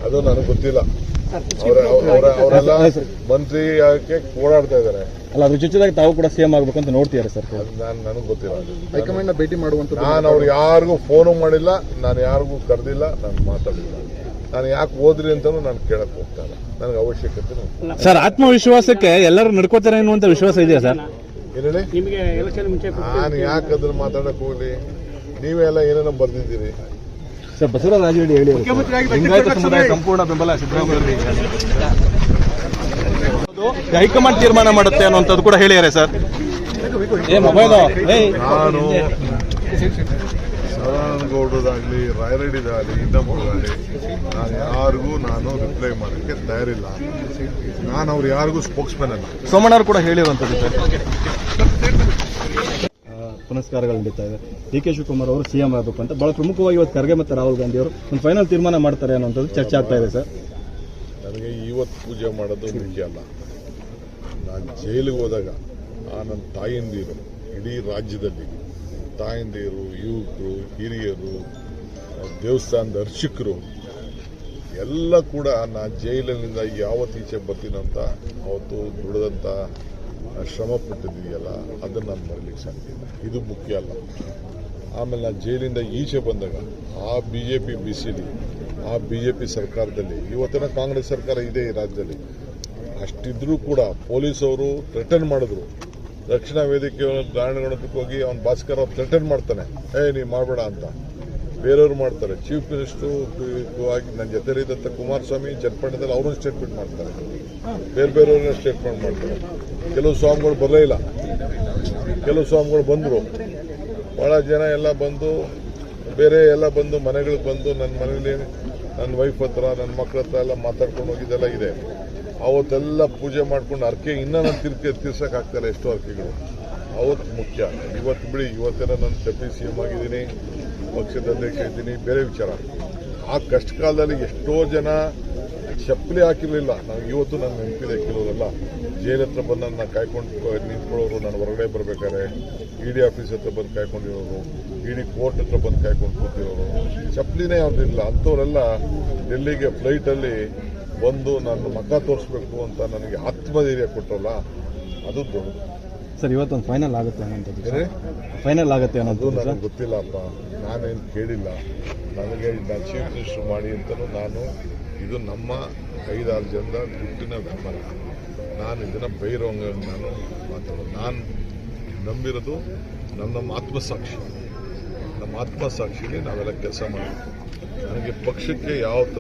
ಅದು ನನಗೆ ಗೊತ್ತಿಲ್ಲ. ಅವರೆಲ್ಲ ಮಂತ್ರಿ ಯಾಕೆ ಓಡಾಡ್ತಾ ಇದ್ದಾರೆ. ಅಲ್ಲ, ಅದ್ರ ಜೊತೆಗೆ ತಾವು ಕೂಡ ಸಿಎಂ ಆಗ್ಬೇಕಂತ ನೋಡ್ತೀರಾ ಸರ್? ನನಗೆ ಗೊತ್ತಿಲ್ಲ. ಹೈಕಮಾಂಡ್ ಭೇಟಿ ಮಾಡುವಂತ ನಾನು ಅವ್ರು ಯಾರಿಗೂ ಫೋನು ಮಾಡಿಲ್ಲ, ನಾನು ಯಾರಿಗೂ ಕರೆದಿಲ್ಲ, ನಾನು ಮಾತಾಡಿಲ್ಲ. ನಾನು ಯಾಕೆ ಹೋದ್ರಿ ಅಂತಾನು ನಾನು ಕೇಳಕ್ ಹೋಗ್ತಾ ಇಲ್ಲ. ನನಗೆ ಅವಶ್ಯಕತೆ ಸರ್. ಆತ್ಮವಿಶ್ವಾಸಕ್ಕೆ ಎಲ್ಲರೂ ನಡ್ಕೋತಾರೆ ಎನ್ನುವಂತ ವಿಶ್ವಾಸ ಇದೆಯಾ ಸರ್? ಏನೇಳಿ ನಾನು ಯಾಕೆ ಅದನ್ನ ಮಾತಾಡಕ್ ಹೋಗ್ಲಿ? ನೀವೆಲ್ಲ ಏನೇನೋ ಬರ್ದಿದ್ದೀರಿ ಸರ್. ಬಸವರಾಜ ರಾಜರೆಡ್ಡಿ ಹೇಳಿ ಲಿಂಗಾಯತ ಸಮುದಾಯ ಸಂಪೂರ್ಣ ಬೆಂಬಲ ಸಿದ್ದರಾಮಯ್ಯ ಹೈಕಮಾಂಡ್ ತೀರ್ಮಾನ ಮಾಡುತ್ತೆ ಅನ್ನುವಂಥದ್ದು ಕೂಡ ಹೇಳಿದ್ದಾರೆ ಸರ್. ನಾನು ಸದಾನಂದಗೌಡರಾಗಲಿ, ರಾಯರೆಡ್ಡಿದಾಗಲಿ, ಇನ್ನೊಬ್ಬರಾಗಲಿ ನಾನು ಯಾರಿಗೂ ರಿಪ್ಲೈ ಮಾಡೋಕ್ಕೆ ತಯಾರಿಲ್ಲ. ನಾನು ಅವ್ರು ಯಾರಿಗೂ ಸ್ಪೋಕ್ಸ್ಮನ್ ಅಲ್ಲ. ಸೋಮಣ್ಣರು ಕೂಡ ಹೇಳಿರುವಂಥದ್ದು ಸರ್. ಪುನಸ್ಕಾರಗಳು ನಡೀತಾ ಇದೆ. ಡಿ ಕೆ ಶಿವಕುಮಾರ್ ಅವರು ಸಿಎಂ ಆಗಬೇಕು ಅಂತ ಬಹಳ ಪ್ರಮುಖವಾಗಿ ಇವತ್ತು ಖರ್ಗೆ ಮತ್ತು ರಾಹುಲ್ ಗಾಂಧಿ ಅವರು ಒಂದು ಫೈನಲ್ ತೀರ್ಮಾನ ಮಾಡ್ತಾರೆ ಅನ್ನೋಂಥದ್ದು ಚರ್ಚೆ ಆಗ್ತಾ ಇದೆ ಸರ್. ನನಗೆ ಇವತ್ತು ಪೂಜೆ ಮಾಡೋದು ಮುಖ್ಯ ಅಲ್ಲ. ನಾನು ಜೈಲಿಗೆ ಹೋದಾಗ ನನ್ನ ತಾಯಂದಿರು, ಇಡೀ ರಾಜ್ಯದಲ್ಲಿ ತಾಯಂದಿರು, ಯುವಕರು, ಹಿರಿಯರು, ದೇವಸ್ಥಾನದ ಅರ್ಚಕರು ಎಲ್ಲ ಕೂಡ ನಾನು ಜೈಲಿನಿಂದ ಯಾವತ್ತೀಚೆ ಬರ್ತೀನಂತ ಅವತ್ತು ದುಡಿದಂಥ ಶ್ರಮ ಪಟ್ಟಿದೆಯಲ್ಲ, ಅದನ್ನು ನಾನು ಮರೀಲಿಕ್ಕೆ ಸಾಧ್ಯ ಇಲ್ಲ. ಇದು ಮುಖ್ಯ ಅಲ್ಲ. ಆಮೇಲೆ ನಾನು ಜೈಲಿಂದ ಈಚೆ ಬಂದಾಗ ಆ BJP ಬಿಸಿಲಿ, ಆ BJP ಸರ್ಕಾರದಲ್ಲಿ, ಇವತ್ತಿನ ಕಾಂಗ್ರೆಸ್ ಸರ್ಕಾರ ಇದೆ ಈ ರಾಜ್ಯದಲ್ಲಿ, ಅಷ್ಟಿದ್ರೂ ಕೂಡ ಪೊಲೀಸವರು ಥ್ರೆಟನ್ ಮಾಡಿದ್ರು. ರಕ್ಷಣಾ ವೇದಿಕೆ ಧಾರಣೆಗೊಳಕ್ಕೆ ಹೋಗಿ ಅವ್ನು ಭಾಸ್ಕರ್ ಅವ್ರು ಥ್ರೆಟನ್ ಮಾಡ್ತಾನೆ, ನೀವು ಮಾಡಬೇಡ ಅಂತ. ಬೇರೆಯವರು ಮಾಡ್ತಾರೆ. ಚೀಫ್ ಮಿನಿಸ್ಟ್ರು ಆಗಿ ನನ್ನ ಜೊತೆಲಿದ್ದಂಥ ಕುಮಾರಸ್ವಾಮಿ ಚನ್ನಪಟ್ಟಣದಲ್ಲಿ ಅವರು ಸ್ಟೇಟ್ಮೆಂಟ್ ಮಾಡ್ತಾರೆ, ಬೇರೆಯವ್ರನ್ನ ಸ್ಟೇಟ್ಮೆಂಟ್ ಮಾಡ್ತಾರೆ. ಕೆಲವು ಸ್ವಾಮಿಗಳು ಬರಲೇ ಇಲ್ಲ, ಕೆಲವು ಸ್ವಾಮಿಗಳು ಬಂದರು. ಭಾಳ ಜನ ಎಲ್ಲ ಬಂದು, ಬೇರೆ ಎಲ್ಲ ಬಂದು ಮನೆಗಳಿಗೆ ಬಂದು ನನ್ನ ಮನೇಲಿ ನನ್ನ ವೈಫ್ ಹತ್ರ, ನನ್ನ ಮಕ್ಕಳ ಹತ್ರ ಎಲ್ಲ ಮಾತಾಡ್ಕೊಂಡು ಹೋಗಿದ್ದೆಲ್ಲ ಇದೆ. ಅವತ್ತೆಲ್ಲ ಪೂಜೆ ಮಾಡ್ಕೊಂಡು ಅರ್ಕೆ ಇನ್ನೂ ನಾನು ತೀರ್ಸೋಕ್ಕಾಗ್ತಾಯಿಲ್ಲ. ಎಷ್ಟೋ ಅರ್ಕೆಗಳು ಅವತ್ತು ಮುಖ್ಯ. ಇವತ್ತು ಬಿಡಿ, ಇವತ್ತೇನೋ ನಾನು ಡೆಪ್ಯೂಟಿ CM ಆಗಿದ್ದೀನಿ, ಪಕ್ಷದ ಅಧ್ಯಕ್ಷ ಇದ್ದೀನಿ, ಬೇರೆ ವಿಚಾರ. ಆ ಕಷ್ಟ ಕಾಲದಲ್ಲಿ ಎಷ್ಟೋ ಜನ ಚಪ್ಪಲಿ ಹಾಕಿರಲಿಲ್ಲ. ನಾವು ಇವತ್ತು ನನ್ನ ನೆನಪಿದೆ. ಕೆಲವರೆಲ್ಲ ಜೈಲ್ ಹತ್ರ ಬಂದು ನನ್ನ ಕಾಯ್ಕೊಂಡು ನಿಂತ್ಕೊಳ್ಳೋರು, ನಾನು ಹೊರಗಡೆ ಬರಬೇಕಾದ್ರೆ ED ಆಫೀಸ್ ಹತ್ರ ಬಂದು ಕಾಯ್ಕೊಂಡಿರೋರು, ED ಕೋರ್ಟ್ ಹತ್ರ ಬಂದು ಕಾಯ್ಕೊಂಡು ಕೂತಿರೋರು, ಚಪ್ಪಲಿನೇ ಅವ್ರದ್ದಿಲ್ಲ. ಅಂಥವರೆಲ್ಲ ಡೆಲ್ಲಿಗೆ ಫ್ಲೈಟಲ್ಲಿ ಬಂದು ನನ್ನ ಮಕ್ಕ ತೋರಿಸ್ಬೇಕು ಅಂತ ನನಗೆ ಆತ್ಮಧೈರ್ಯ ಕೊಟ್ಟರಲ್ಲ, ಅದು ದೊಡ್ಡದು ಸರ್. ಇವತ್ತೊಂದು ಫೈನಲ್ ಆಗುತ್ತೆ ಅನ್ನೋಂಥದ್ದು, ಫೈನಲ್ ಆಗುತ್ತೆ ಅನ್ನೋದು ನನಗೆ ಗೊತ್ತಿಲ್ಲಪ್ಪ. ನಾನೇನು ಕೇಳಿಲ್ಲ. ನನಗೆ ನಾನು ಚೀಫ್ ಮಿನಿಸ್ಟರ್ ಮಾಡಿ ಅಂತಲೂ ಇದು ನಮ್ಮ 5-6 ಜನದ ಗುಟ್ಟಿನ ವ್ಯಾಪಾರ. ನಾನು ಇದನ್ನು ಬೈರೋಂಗ ನಾನು ಮಾತಾಡೋದು. ನಾನು ನಂಬಿರೋದು ನಮ್ಮ ಆತ್ಮಸಾಕ್ಷಿ. ನಮ್ಮ ಆತ್ಮಸಾಕ್ಷಿಗೆ ನಾವೆಲ್ಲ ಕೆಲಸ ಮಾಡಬೇಕು. ನನಗೆ ಪಕ್ಷಕ್ಕೆ ಯಾವ